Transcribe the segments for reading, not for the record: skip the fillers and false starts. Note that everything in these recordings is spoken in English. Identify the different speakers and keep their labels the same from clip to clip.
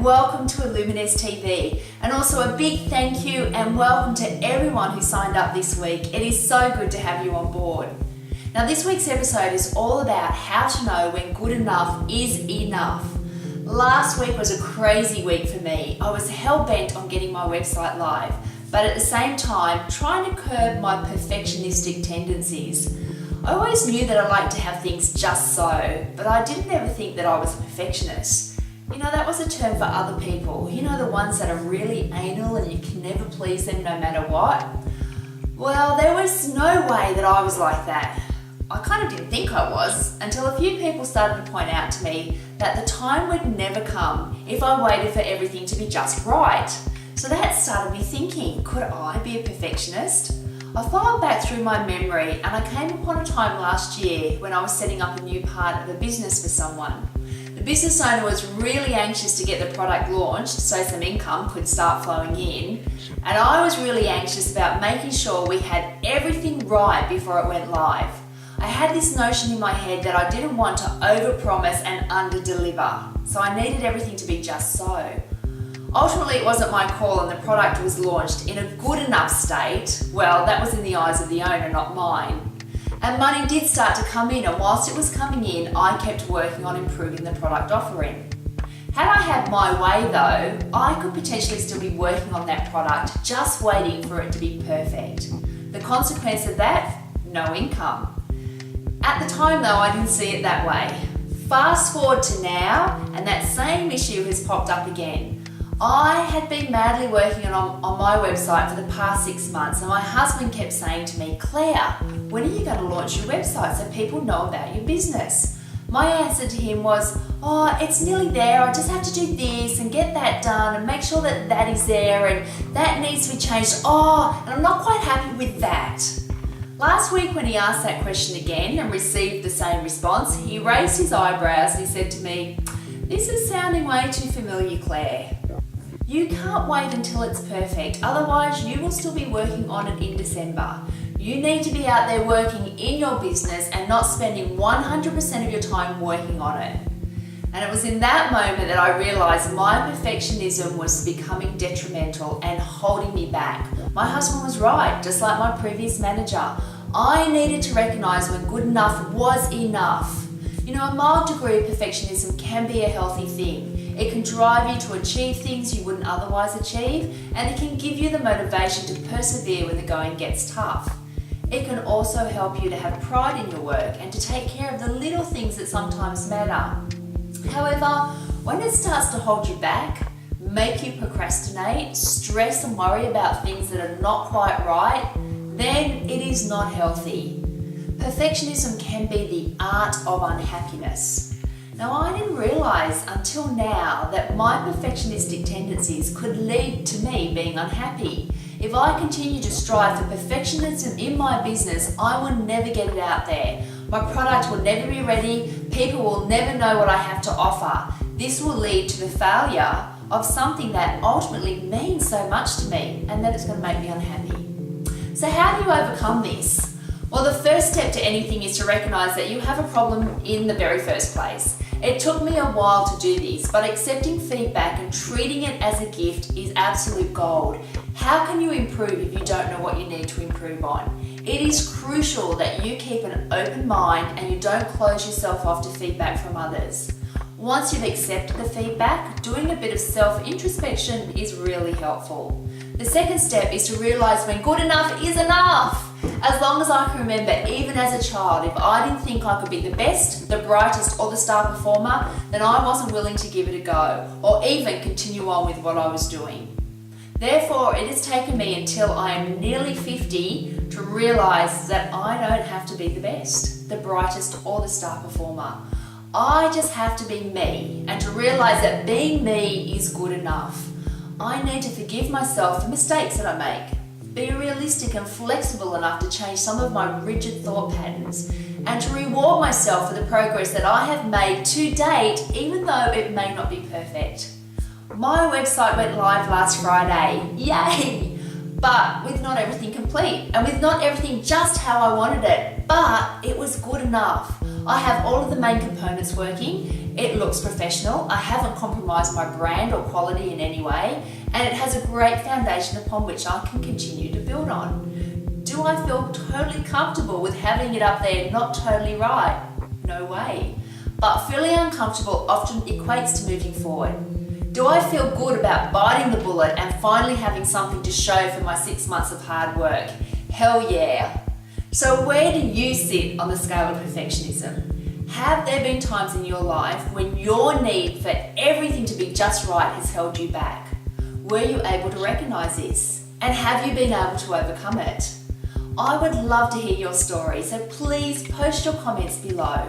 Speaker 1: and welcome to Illumines TV. And also a big thank you and welcome to everyone who signed up this week. It is so good to have you on board. Now this week's episode is all about how to know when good enough is enough. Last week was a crazy week for me. I was hell-bent on getting my website live, but at the same time trying to curb my perfectionistic tendencies. I always knew that I liked to have things just so, but I didn't ever think that I was a perfectionist. You know, that was a term for other people. You know, the ones that are really anal and you can never please them no matter what? Well, there was no way that I was like that. I kind of didn't think I was until a few people started to point out to me that the time would never come if I waited for everything to be just right. So that started me thinking, could I be a perfectionist? I filed back through my memory and I came upon a time last year when I was setting up a new part of a business for someone. The business owner was really anxious to get the product launched so some income could start flowing in, and I was really anxious about making sure we had everything right before it went live. I had this notion in my head that I didn't want to overpromise and underdeliver, so I needed everything to be just so. Ultimately, it wasn't my call and the product was launched in a good enough state. Well, that was in the eyes of the owner, not mine. And money did start to come in, and whilst it was coming in, I kept working on improving the product offering. Had I had my way though, I could potentially still be working on that product, just waiting for it to be perfect. The consequence of that? No income. At the time though, I didn't see it that way. Fast forward to now, and that same issue has popped up again. I had been madly working on my website for the past 6 months, and my husband kept saying to me, Claire, when are you going to launch your website so people know about your business? My answer to him was, it's nearly there, I just have to do this and get that done and make sure that that is there and that needs to be changed. And I'm not quite happy with that. Last week when he asked that question again and received the same response, he raised his eyebrows and he said to me, this is sounding way too familiar, Claire. You can't wait until it's perfect, otherwise you will still be working on it in December. You need to be out there working in your business and not spending 100% of your time working on it. And it was in that moment that I realised my perfectionism was becoming detrimental and holding me back. My husband was right, just like my previous manager. I needed to recognise when good enough was enough. You know, a mild degree of perfectionism can be a healthy thing. It can drive you to achieve things you wouldn't otherwise achieve, and it can give you the motivation to persevere when the going gets tough. It can also help you to have pride in your work and to take care of the little things that sometimes matter. However, when it starts to hold you back, make you procrastinate, stress and worry about things that are not quite right, then it is not healthy. Perfectionism can be the art of unhappiness. Now, I didn't realise until now that my perfectionistic tendencies could lead to me being unhappy. If I continue to strive for perfectionism in my business, I will never get it out there. My product will never be ready, people will never know what I have to offer. This will lead to the failure of something that ultimately means so much to me, and that it's going to make me unhappy. So how do you overcome this? Well, the first step to anything is to recognise that you have a problem in the very first place. It took me a while to do this, but accepting feedback and treating it as a gift is absolute gold. How can you improve if you don't know what you need to improve on? It is crucial that you keep an open mind and you don't close yourself off to feedback from others. Once you've accepted the feedback, doing a bit of self-introspection is really helpful. The second step is to realise when good enough is enough. As long as I can remember, even as a child, if I didn't think I could be the best, the brightest or the star performer, then I wasn't willing to give it a go or even continue on with what I was doing. Therefore, it has taken me until I am nearly 50 to realise that I don't have to be the best, the brightest or the star performer. I just have to be me and to realise that being me is good enough. I need to forgive myself for mistakes that I make. Be realistic and flexible enough to change some of my rigid thought patterns and to reward myself for the progress that I have made to date, even though it may not be perfect. My website went live last Friday, yay! But with not everything complete and with not everything just how I wanted it, but it was good enough. I have all of the main components working, it looks professional, I haven't compromised my brand or quality in any way, and it has a great foundation upon which I can continue to build on. Do I feel totally comfortable with having it up there not totally right? No way. But feeling uncomfortable often equates to moving forward. Do I feel good about biting the bullet and finally having something to show for my 6 months of hard work? Hell yeah. So where do you sit on the scale of perfectionism? Have there been times in your life when your need for everything to be just right has held you back? Were you able to recognize this? And have you been able to overcome it? I would love to hear your story, so please post your comments below.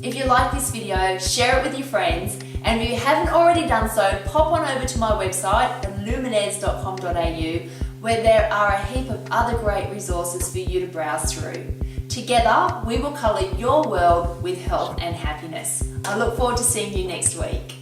Speaker 1: If you like this video, share it with your friends, and if you haven't already done so, pop on over to my website, illuminez.com.au, where there are a heap of other great resources for you to browse through. Together, we will colour your world with health and happiness. I look forward to seeing you next week.